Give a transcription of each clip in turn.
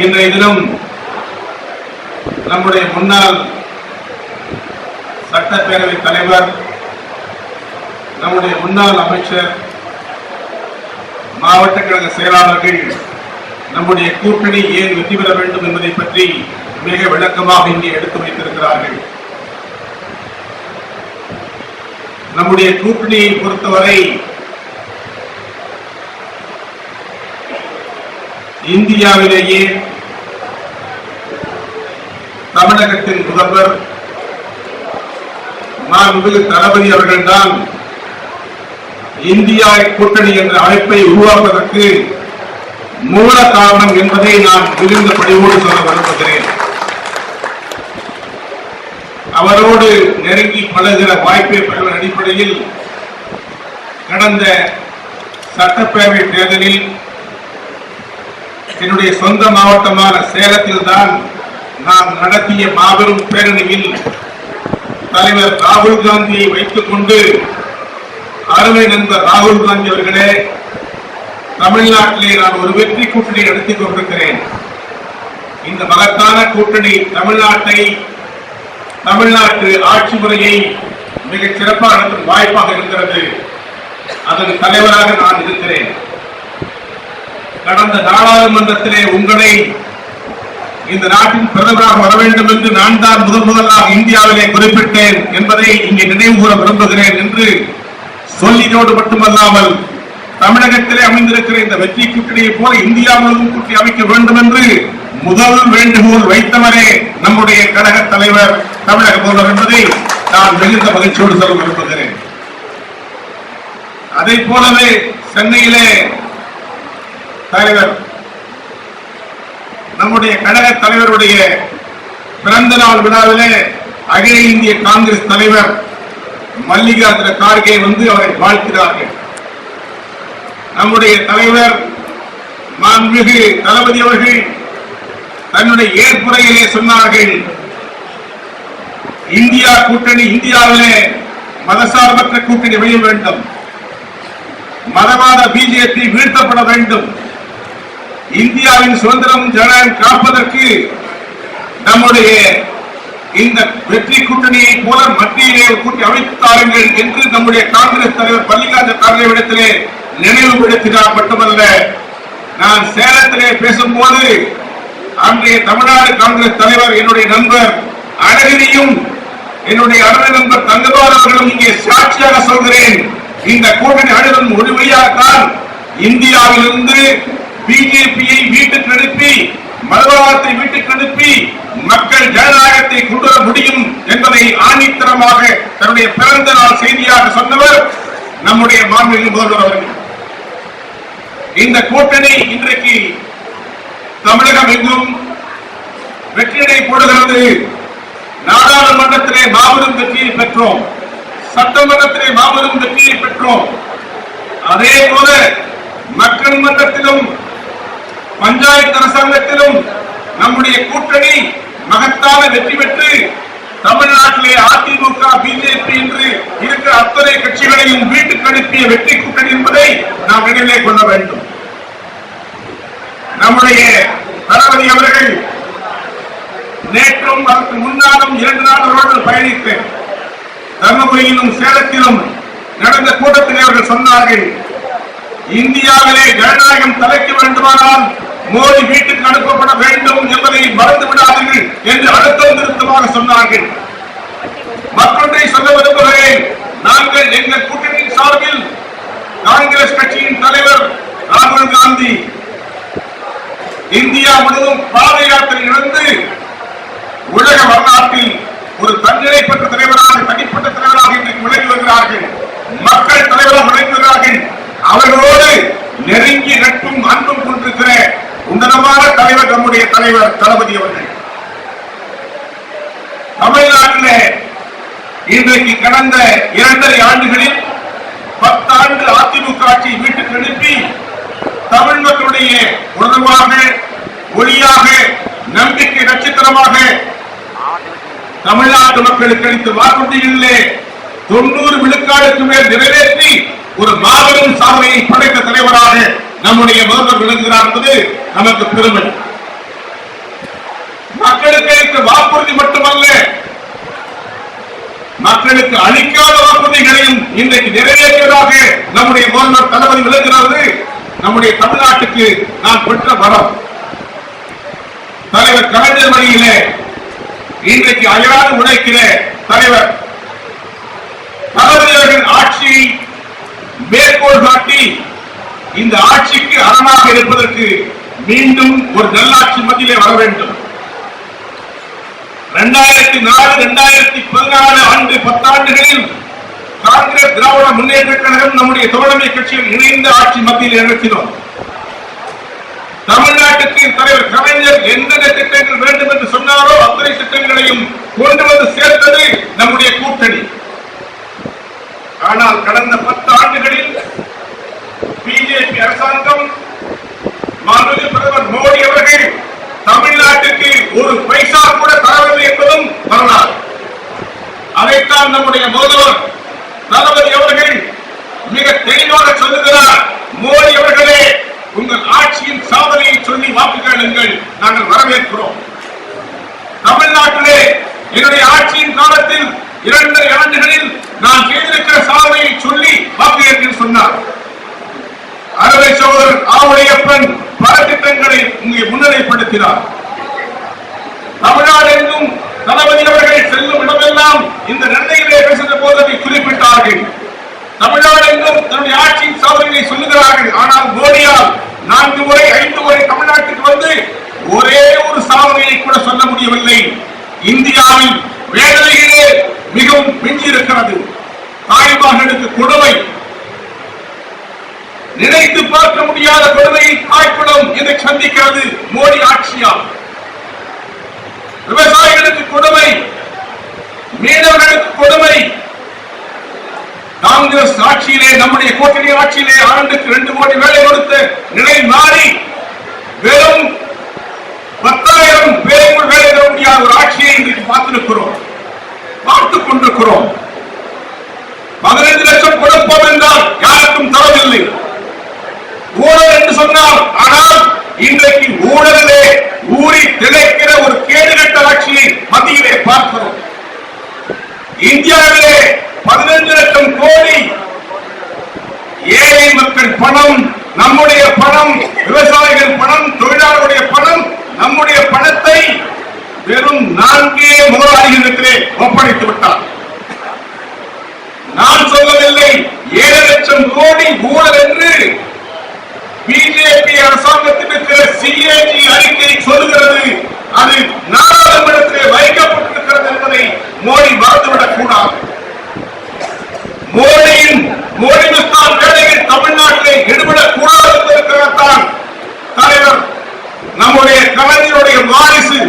இன்றைய தினம் நம்முடைய முன்னாள் சட்டப்பேரவை தலைவர், நம்முடைய முன்னாள் அமைச்சர், மாவட்ட கழக செயலாளர்கள் நம்முடைய கூட்டணி ஏன் வெற்றி பெற வேண்டும் என்பதை பற்றி மிக விளக்கமாக இங்கே எடுத்து வைத்திருக்கிறார்கள். நம்முடைய கூட்டணியை பொறுத்தவரை இந்தியாவிலேயே தமிழகத்தின் முதல்வர் மாண்புமிகு தளபதி அவர்கள்தான் இந்தியா கூட்டணி என்ற அமைப்பை உருவாக்குவதற்கு மூல காரணம் என்பதை நான் மிகுந்த பணிவோடு சொல்ல விரும்புகிறேன். அவரோடு நெருங்கி பழகிற வாய்ப்பை பெறுவதன் அடிப்படையில் கடந்த சட்டப்பேரவை தேர்தலில் என்னுடைய சொந்த மாவட்டமான சேலத்தில் தான் நான் நடத்திய மாபெரும் பேரணியில் தலைவர் ராகுல் காந்தியை வைத்துக் கொண்டு, அருமை நண்பர் ராகுல் காந்தி அவர்களே, தமிழ்நாட்டிலே நான் ஒரு வெற்றி கூட்டணி நடத்தி கொண்டிருக்கிறேன். இந்த மகத்தான கூட்டணி தமிழ்நாட்டு ஆட்சி முறையை மிகச் சிறப்பாக நடத்தும் வாய்ப்பாக இருக்கிறது. அதன் தலைவராக நான் இருக்கிறேன். கடந்த நாடாளுமன்றத்திலே உங்களை இந்த நாட்டின் பிரதமராக வர வேண்டும் என்று நான் தான் முதலாக இந்தியாவிலே குறிப்பிட்டேன் என்பதை இங்கே நினைவு கூற விரும்புகிறேன் என்று சொல்லினோடு மட்டுமல்லாமல், தமிழகத்திலே அமைந்திருக்கிற இந்த வெற்றி கூட்டணியை போல இந்தியா முழுவதும் கூட்டி அமைக்க வேண்டும் என்று முதல் வேண்டுகோள் வைத்தவரே நம்முடைய கழக தலைவர், தமிழக முதல்வர் என்பதை நான் மிகுந்த மகிழ்ச்சியோடு சொல்ல விரும்புகிறேன். அதை போலவே சென்னையிலே தலைவர், நம்முடைய கழக தலைவருடைய பிறந்த நாள் விழாவிலே அகில இந்திய காங்கிரஸ் தலைவர் மல்லிகார்ஜுன கார்கே வந்து அவரை வாழ்த்தினார்கள். நம்முடைய தலைவர் மாண்புமிகு தளபதி அவர்கள் தன்னுடைய ஏற்புரையிலே சொன்னார்கள், இந்தியா கூட்டணி, இந்தியாவிலே மதசார்பற்ற கூட்டணி அமைய வேண்டும், மதவாத பிஜேபி வீழ்த்தப்பட வேண்டும், இந்தியாவின் சுதந்திரம் ஜனநாயகம் காப்பதற்கு நம்முடைய இந்த வெற்றி கூட்டணியை போல மத்தியிலே கூட்டி அமைத்தார்கள் என்று நம்முடைய காங்கிரஸ் தலைவர் மல்லிகார்ஜுன கார்கே இடத்திலே நினைவுபடுத்தினார். மட்டுமல்ல, நான் சேலத்திலே பேசும்போது அன்றைய தமிழ்நாடு காங்கிரஸ் தலைவர் என்னுடைய நண்பர் அழகிரியும் என்னுடைய அருமை நண்பர் தங்கபால் அவர்களும் இங்கே சாட்சியாக சொல்கிறேன், இந்த கூட்டணி அணுகும் ஒரு வழியாகத்தான் இந்தியாவிலிருந்து பிஜேபியை வீட்டுக்கு அனுப்பி, மதவாதத்தை வீட்டுக்கு அனுப்பி மக்கள் ஜனநாயகத்தை கொண்டு வர முடியும் என்பதை ஆணித்தரமாக தன்னுடைய பிறந்த நாள் செய்தியாக சொன்னவர் நம்முடைய மாண்புமிகு முதல்வர் அவர்கள். இந்த கூட்டணி இன்றைக்கு தமிழகம் எங்கும் வெற்றியை போடுகிறது. நாடாளுமன்றத்திலே மாபெரும் வெற்றியை பெற்றோம், சட்டமன்றத்திலே மாபெரும் வெற்றியை பெற்றோம். அதே போல மக்கள் மன்றத்திலும் பஞ்சாயத்து அரசாங்கத்திலும் நம்முடைய கூட்டணி மகத்தான வெற்றி பெற்று தமிழ்நாட்டிலே அதிமுக, பிஜேபி என்று இருக்கிற அத்தனை கட்சிகளையும் வீட்டுக்கு அனுப்பிய வெற்றி கூட்டணி என்பதை நாம் நினைவிலே கொள்ள வேண்டும். நம்முடைய தளபதி அவர்கள் நேற்றும் அதற்கு முன்னாலும் 2 நாட்களோடு பயணித்தேன். தர்மபுரியிலும் சேலத்திலும் நடந்த கூட்டத்திலே அவர்கள் சொன்னார்கள், இந்தியாவிலே ஜனநாயகம் தலைக்க வேண்டுமானால் மோடி வீட்டுக்கு அனுப்பப்பட வேண்டும் என்பதை மறந்து விடாதீர்கள் என்று அழுத்தம் திருத்தமாக சொன்னார்கள். மற்றொன்றை சொல்ல விரும்புகிறேன். நாங்கள் எங்கள் கூட்டணியின் சார்பில் காங்கிரஸ் கட்சியின் தலைவர் ராகுல் காந்தி இந்தியா முழுவதும் பாத யாத்திரை நடந்து உலக வரலாற்றில் ஒரு தன்னிலை பெற்ற தலைவராக, தனிப்பட்ட தலைவராக இன்றைக்கு விளங்கி வருகிறார்கள். மக்கள் தலைவராக விளங்கி வருகிறார்கள். அவர்களோடு நெருங்கி நட்பும் அன்பும் கொண்டிருக்கிற உன்னதமான தலைவர் நம்முடைய தலைவர் தளபதி அவர்கள். தமிழ்நாட்டில் இன்றைக்கு கடந்த 2.5 ஆண்டுகளில் 10 ஆண்டு அதிமுக ஆட்சியை வீட்டுக்கு அனுப்பி தமிழ் மக்களுடைய உணர்வாக, ஒளியாக, நம்பிக்கை நட்சத்திரமாக தமிழ்நாட்டு மக்களுக்கு அளித்த வாக்குறுதிகளிலே 90 விழுக்காடுக்கு மேல் நிறைவேற்றி ஒரு மாபெரும் சாதனையை படைத்த தலைவராக நம்முடைய முதல்வர் விளங்குகிறார் என்பது நமக்கு பெருமை. மக்களுக்கு அளித்த வாக்குறுதி மட்டுமல்ல, மக்களுக்கு அளிக்காத வாக்குறுதிகளையும் இன்றைக்கு நிறைவேற்றியதாக நம்முடைய முதல்வர் தளபதி விளங்குகிறது. நம்முடைய தமிழ்நாட்டுக்கு நாம் பெற்ற வரம். தலைவர் கலைஞர் வழியிலே இன்றைக்கு அயராது உழைக்கிற தலைவர் தளபதி அவர்கள் ஆட்சியை மேற்கோள் காட்டி இந்த ஆட்சிக்கு அரணாக இருப்பதற்கு மீண்டும் ஒரு நல்லாட்சி மத்தியிலே வர வேண்டும். 2004-2014 ஆண்டு 10 ஆண்டுகளில் காங்கிரஸ் திராவிட முன்னேற்ற கழகம் நம்முடைய தோழமை கட்சியில் இணைந்த ஆட்சி மத்தியில் நடத்தினோம். தமிழ்நாட்டுக்கு தலைவர் கலைஞர் எந்தெந்த திட்டங்கள் வேண்டும் என்று சொன்னாரோ அத்தனை திட்டங்களையும் கொண்டு வந்து சேர்த்தது நம்முடைய கூட்டணி. ஆனால் கடந்த 10 ஆண்டுகளில் பிஜேபி அரசாங்கம், மாண்புமிகு பிரதமர் மோடி அவர்கள் தமிழ்நாட்டுக்கு ஒரு பைசா கூட தரவில்லை என்பதும் வரலாறு. அதைத்தான் நம்முடைய முதல்வர் தளபதி அவர்கள் மிக தெளிவாக சொல்லுகிறார். மோடி அவர்களே, உங்கள் ஆட்சியின் சாதனையை சொல்லி வாக்கு கேளுங்கள், நாங்கள் வரவேற்கிறோம். தமிழ்நாட்டிலே என்னுடைய ஆட்சியின் காலத்தில் 2 ஆண்டுகளில் நான் செய்திருக்கிற சாதனையை சொல்லி வாக்கு கேட்க சொன்னார். அறுவை சகோதரர் ஆவுடையப்பன் பல திட்டங்களை இங்கே முன்னிலைப்படுத்தினார். தமிழ்நாடு எங்கும் தளபதி அவர்கள் செல்லும் இடமெல்லாம் இந்த நன்மைகளை பேசுகிற போது அதை குறிப்பிட்டார்கள். தமிழ்நாடு எங்கும் தன்னுடைய ஆட்சியின் சாதனைகளை சொல்லுகிறார்கள். ஆனால் மோடியால் 4 முறை 5 முறை தமிழ்நாட்டுக்கு வந்து ஒரே ஒரு சாதனையை கூட சொல்ல முடியவில்லை. இந்தியாவில் வேதனைகளே மிகவும் மிஞ்சி இருக்கிறது. தாய்மகனுக்கு கொடுமை, நினைத்து பார்க்க முடியாத கொடுமையை தாய்க்குளம் இதை சந்திக்கிறது மோடி ஆட்சியால். விவசாயிகளுக்கு கொடுமை, மீனவர்களுக்கு கொடுமை. காங்கிரஸ் ஆட்சியிலே, நம்முடைய கூட்டணி ஆட்சியிலே ஆண்டுக்கு 2 கோடி வேலை கொடுத்த நிலை மாறி வெறும் 10,000 பேருக்குள் வேலை தர முடியாத ஒரு ஆட்சியை இன்றைக்கு பார்த்துக் கொண்டிருக்கிறோம். 15 லட்சம் கொடுப்போம் என்றால் யாருக்கும் தரவில்லை. ஊழல் என்று சொன்னால், ஆனால் இன்றைக்கு ஊழலிலே ஊறி திளைக்கிற ஒரு கேடுகட்ட ஆட்சியை மத்தியிலே பார்க்கிறோம். இந்தியாவிலே 15 லட்சம் கோடி ஏழை மக்கள் பணம், நம்முடைய பணம், விவசாயிகள் பணம், தொழிலாளர்களுடைய பணம், நம்முடைய பணத்தை வெறும் 4 முதலாளிகளிடத்திலே ஒப்படைத்து விட்டார். நான் சொல்லவில்லை, 7 லட்சம் கோடி ஊழல் என்று பிஜேபி அரசாங்கத்தில் இருக்கிற சிஏஜி அறிக்கை சொல்லுகிறது. அது நாடாளுமன்றத்திலே வைக்கப்பட்டிருக்கிறது என்பதை மோடி மறந்துவிடக் கூடாது. மோடி மிஸ்தான் வேலையில் தமிழ்நாட்டிலே ஈடுபடக் கூடாது என்பதற்காகத்தான் தலைவர் நம்முடைய கலைஞருடைய வாரிசு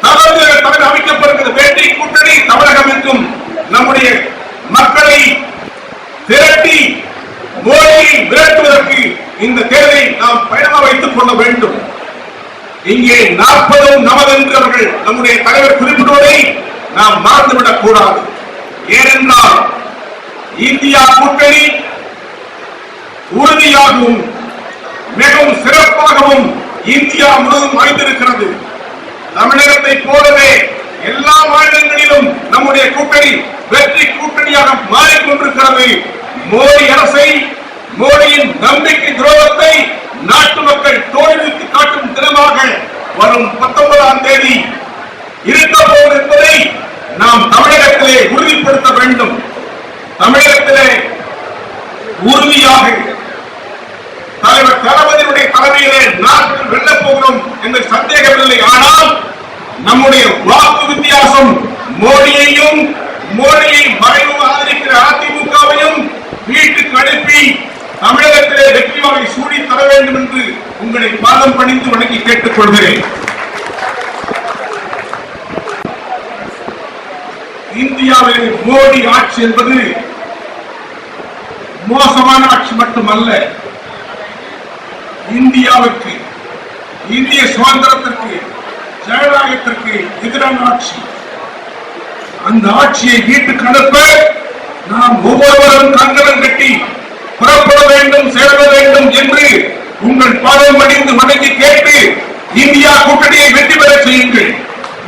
தலைவர் அமைக்கப்படுகிற வேண்டி கூட்டணி தமிழகம் எங்கும் நம்முடைய மக்களை திரட்டி மோடியை விரட்டுவதற்கு இந்த தேர்தலை நாம் பயணமாக வைத்துக் கொள்ள வேண்டும். இங்கே 40 நமது என்றவர்கள் நம்முடைய தலைவர் குறிப்பிடுவதை நாம் மறந்துவிடக் கூடாது. ஏனென்றால் இந்தியா கூட்டணி உறுதியாகவும் மிகவும் சிறப்பாகவும் இந்தியா முழுவதும் அமைந்திருக்கிறது. தமிழகத்தை போலவே எல்லா மாநிலங்களிலும் நம்முடைய கூட்டணி வெற்றி கூட்டணியாக மாறிக்கொண்டிருக்கிறது. மோடி அரசை, மோடியின் நம்பிக்கை துரோகத்தை நாட்டு மக்கள் தோல்வித்து காட்டும் தினமாக வரும் 19ஆம் தேதி இருக்க போவது என்பதை நாம் தமிழகத்திலே உறுதிப்படுத்த வேண்டும். தமிழகத்திலே உறுதியாக தலைவர் தளபதியுடைய தலைமையிலே நாட்டில் வெல்லப் போகிறோம் என்ற சந்தேகமில்லை. ஆனால் நம்முடைய வாக்கு வித்தியாசம் மோடியை மறைமுக ஆதரிக்கிற அதிமுகவையும் வீட்டுக்கு அனுப்பி தமிழகத்திலே வெற்றி வாகை சூடி தர வேண்டும் என்று உங்களை பாதம் பணிந்து வணங்கி கேட்டுக் கொள்கிறேன். இந்தியாவில் மோடி ஆட்சி என்பது மோசமான ஆட்சி மட்டுமல்ல, இந்தியாவுக்கு, இந்திய சுதந்திரத்திற்கு, ஜனநாயகத்திற்கு எதிரான ஆட்சி. அந்த ஆட்சியை வீட்டுக்கு அனுப்ப நாம் ஒவ்வொருவரும் கங்கணம் கட்டி புறப்பட வேண்டும், சேர வேண்டும் என்று உங்கள் பாதம் அணிந்து வணங்கி கேட்டு இந்தியா கூட்டணியை வெற்றி பெற செய்யுங்கள்.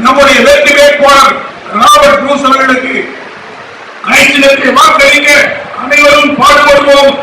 நம்முடைய வெற்றி வேட்பாளர் ராபர்ட் ப்ரூஸ் அவர்களுக்கு அனைத்து வாக்களிக்க அனைவரும் பாடுபடுவோம்.